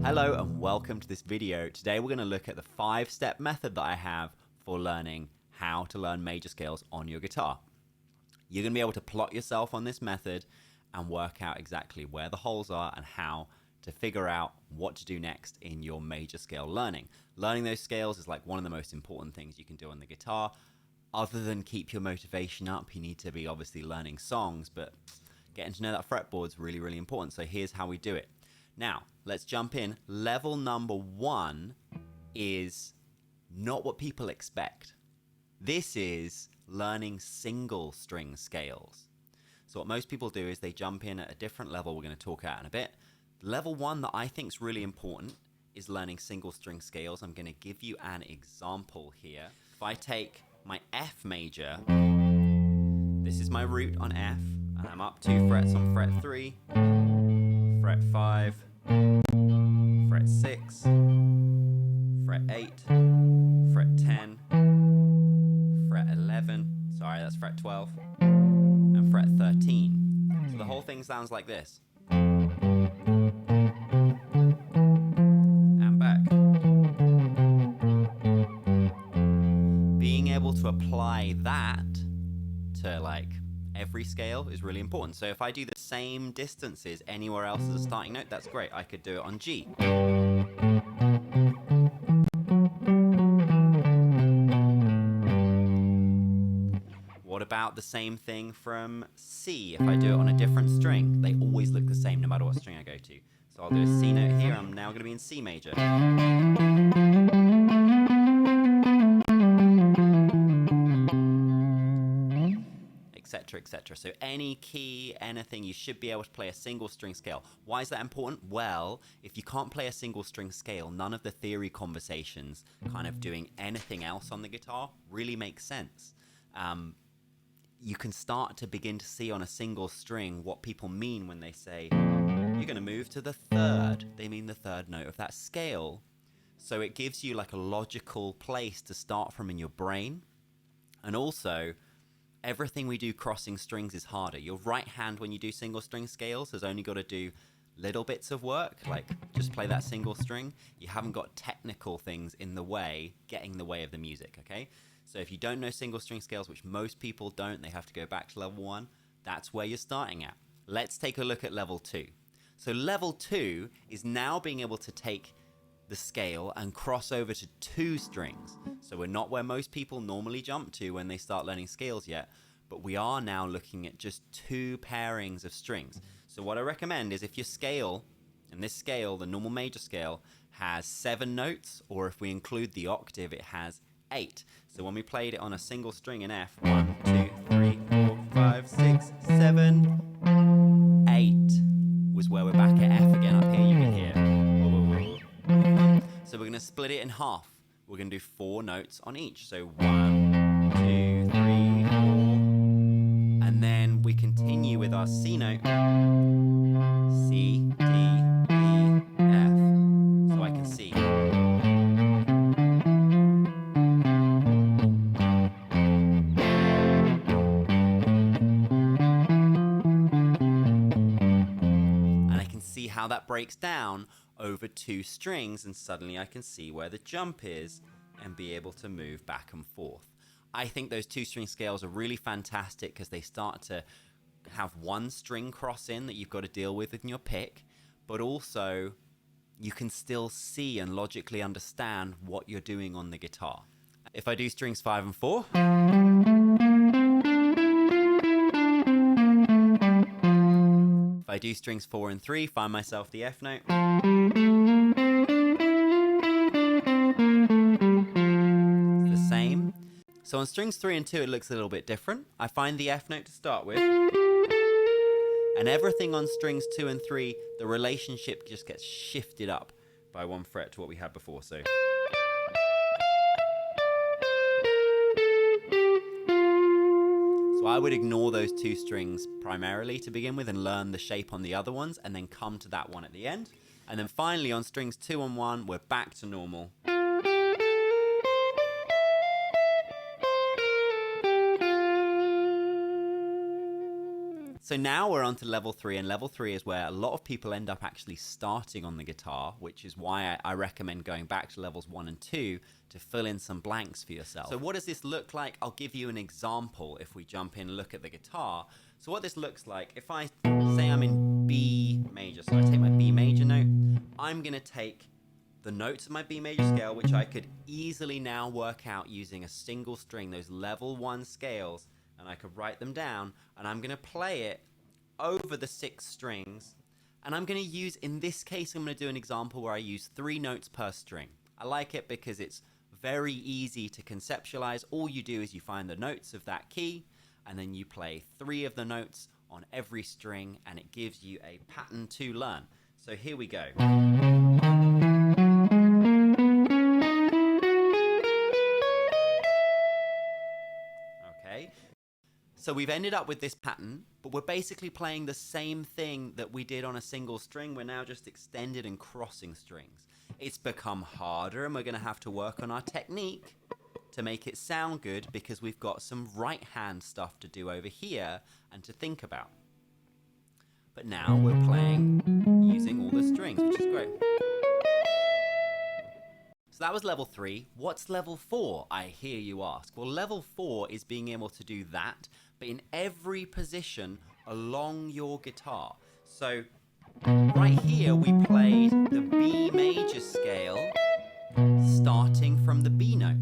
Hello and welcome to this video. Today we're going to look at the 5-step method that I have for learning how to learn major scales on your guitar. You're going to be able to plot yourself on this method and work out exactly where the holes are and how to figure out what to do next in your major scale learning. Learning those scales is like one of the most important things you can do on the guitar. Other than keep your motivation up, you need to be obviously learning songs, but getting to know that fretboard is really, really important. So here's how we do it. Now, let's jump in. Level number 1 is not what people expect. This is learning single string scales. So what most people do is they jump in at a different level we're going to talk about in a bit. Level 1 that I think is really important is learning single string scales. I'm going to give you an example here. If I take my F major, this is my root on F, and I'm up 2 frets on fret 3, fret 5, fret 6, fret 8, fret 10, fret 11, sorry that's fret 12, and fret 13. So the whole thing sounds like this. And back. Being able to apply that to like every scale is really important. So if I do the same distances anywhere else as a starting note, that's great. I could do it on G. What about the same thing from C? If I do it on a different string, they always look the same no matter what string I go to. So I'll do a C note here. I'm now going to be in C major. Etc, etc. So any key, anything, you should be able to play a single string scale. Why is that important? Well, if you can't play a single string scale, none of the theory conversations kind of doing anything else on the guitar really makes sense. You can start to begin to see on a single string what people mean when they say you're going to move to the third. They mean the third note of that scale. So it gives you like a logical place to start from in your brain. And also, everything we do crossing strings is harder. Your right hand, when you do single string scales, has only got to do little bits of work, like just play that single string. You haven't got technical things in the way, getting in the way of the music, okay? So if you don't know single string scales, which most people don't, they have to go back to level 1, that's where you're starting at. Let's take a look at level 2. So level 2 is now being able to take the scale and cross over to 2 strings. So we're not where most people normally jump to when they start learning scales yet, but we are now looking at just 2 pairings of strings. So what I recommend is if your scale, and this scale, the normal major scale, has 7 notes, or if we include the octave, it has 8. So when we played it on a single string in F, 1, 2, 3, 4, 5, 6, 7, 8 was where we're back at F again. Up here you can hear. So we're going to split it in half. We're going to do 4 notes on each. So 1, 2, 3, 4. And then we continue with our C note. C, D, E, F. So I can see. And I can see how that breaks down over 2 strings, and suddenly I can see where the jump is and be able to move back and forth. I think those 2 string scales are really fantastic because they start to have 1 string cross in that you've got to deal with in your pick, but also you can still see and logically understand what you're doing on the guitar. If I do strings 5 and 4, if I do strings 4 and 3, find myself the F note. It's the same. So on strings 3 and 2, it looks a little bit different. I find the F note to start with. And everything on strings 2 and 3, the relationship just gets shifted up by 1 fret to what we had before. So I would ignore those 2 strings primarily to begin with and learn the shape on the other ones and then come to that one at the end. And then finally on strings 2 and 1, we're back to normal. So now we're on to level 3, and level 3 is where a lot of people end up actually starting on the guitar, which is why I recommend going back to levels 1 and 2 to fill in some blanks for yourself. So what does this look like? I'll give you an example if we jump in and look at the guitar. So what this looks like, if I say I'm in B major, so I take my B major note, I'm going to take the notes of my B major scale, which I could easily now work out using a single string, those level 1 scales, and I could write them down, and I'm going to play it over the 6 strings, and I'm going to use, in this case, I'm going to do an example where I use 3 notes per string. I like it because it's very easy to conceptualize. All you do is you find the notes of that key, and then you play 3 of the notes on every string, and it gives you a pattern to learn. So here we go. Okay. So we've ended up with this pattern, but we're basically playing the same thing that we did on a single string. We're now just extended and crossing strings. It's become harder, and we're going to have to work on our technique to make it sound good, because we've got some right hand stuff to do over here and to think about. But now we're playing using all the strings, which is great. So that was level 3. What's level 4, I hear you ask? Well, level 4 is being able to do that, but in every position along your guitar. So right here we played the B major scale starting from the B note.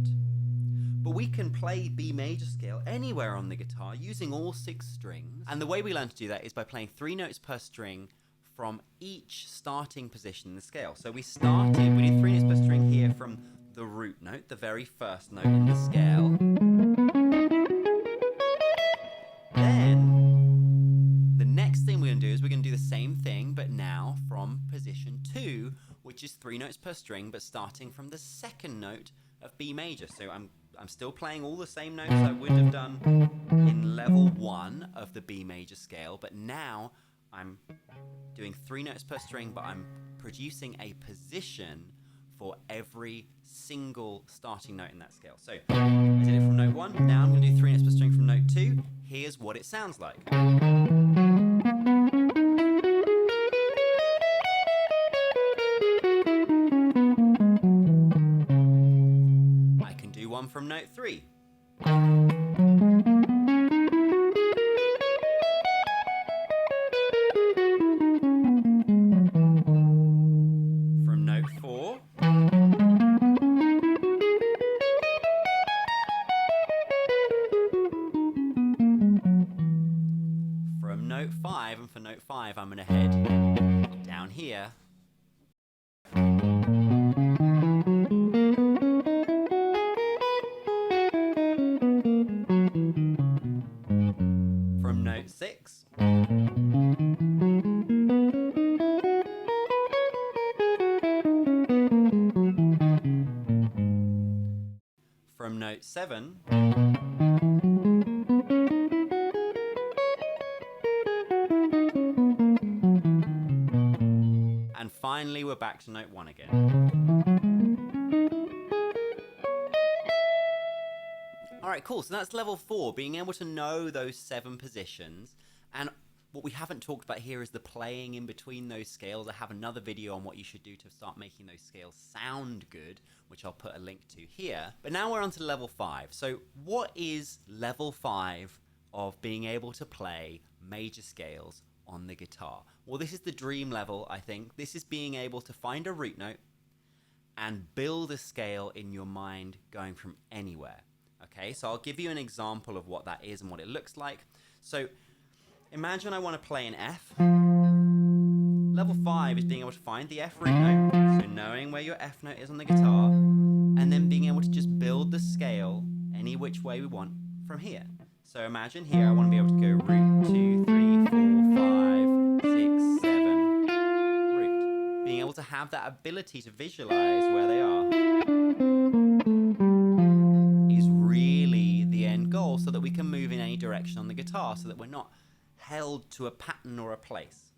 But we can play B major scale anywhere on the guitar using all 6 strings. And the way we learn to do that is by playing 3 notes per string from each starting position in the scale. So we did 3 notes per string here from the root note, the very first note in the scale. Then the next thing we're going to do is we're going to do the same thing, but now from position 2, which is 3 notes per string, but starting from the second note of B major. So I'm still playing all the same notes I would have done in level 1 of the B major scale, but now I'm doing 3 notes per string, but I'm producing a position for every single starting note in that scale. So I did it from note 1, now I'm going to do 3 notes per string from note 2. Here's what it sounds like. I can do one from note 3. From note 4. From note 5, and for note 5 I'm going to head down here. From note 6. From note 7. And finally we're back to note 1 again. Alright, cool. So that's level 4, being able to know those 7 positions. And what we haven't talked about here is the playing in between those scales. I have another video on what you should do to start making those scales sound good, which I'll put a link to here. But now we're on to level 5. So what is level 5 of being able to play major scales on the guitar? Well, this is the dream level, I think. This is being able to find a root note and build a scale in your mind going from anywhere. Okay, so I'll give you an example of what that is and what it looks like. So imagine I want to play an F. Level 5 is being able to find the F root note, so knowing where your F note is on the guitar, and then being able to just build the scale any which way we want from here. So imagine here I want to be able to go root 2, 3, 4, 5, 6, 7, root. Being able to have that ability to visualize where they are is really the end goal, so that we can move in any direction on the guitar, so that we're not held to a pattern or a place.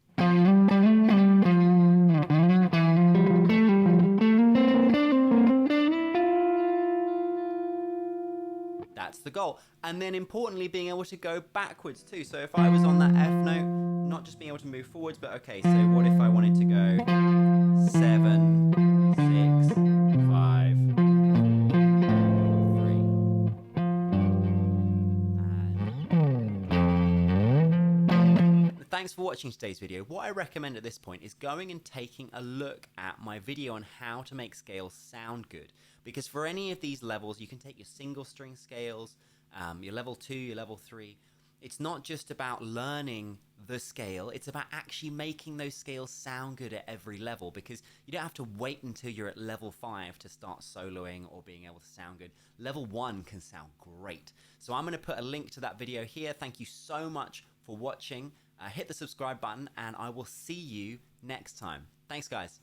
That's the goal. And then importantly, being able to go backwards too. So if I was on that F note, not just being able to move forwards, but okay, so what if I wanted to go 7, 6, 5, 4, 3. Thanks for watching today's video. What I recommend at this point is going and taking a look at my video on how to make scales sound good. Because for any of these levels, you can take your single string scales, your level 2, your level 3. It's not just about learning the scale, it's about actually making those scales sound good at every level, because you don't have to wait until you're at level 5 to start soloing or being able to sound good. Level 1 can sound great. So I'm going to put a link to that video here. Thank you so much for watching. Hit the subscribe button and I will see you next time. Thanks guys.